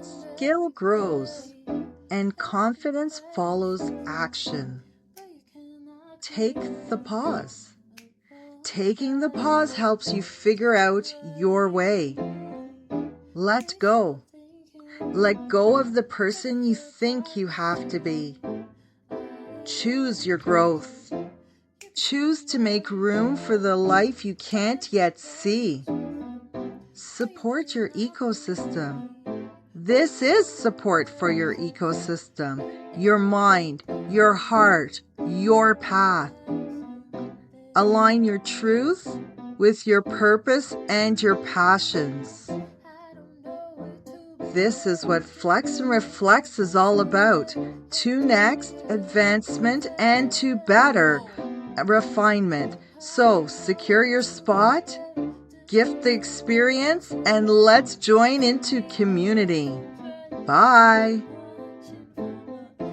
Skill grows and confidence follows action. Take the pause. Taking the pause helps you figure out your way. Let go. Let go of the person you think you have to be. Choose your growth. Choose to make room for the life you can't yet see. Support your ecosystem. This is support for your ecosystem, your mind, your heart, your path. Align your truth with your purpose and your passions. This is what Flex and Reflex is all about. To next, advancement, and to better, refinement. So, secure your spot, gift the experience, and let's join into community. Bye.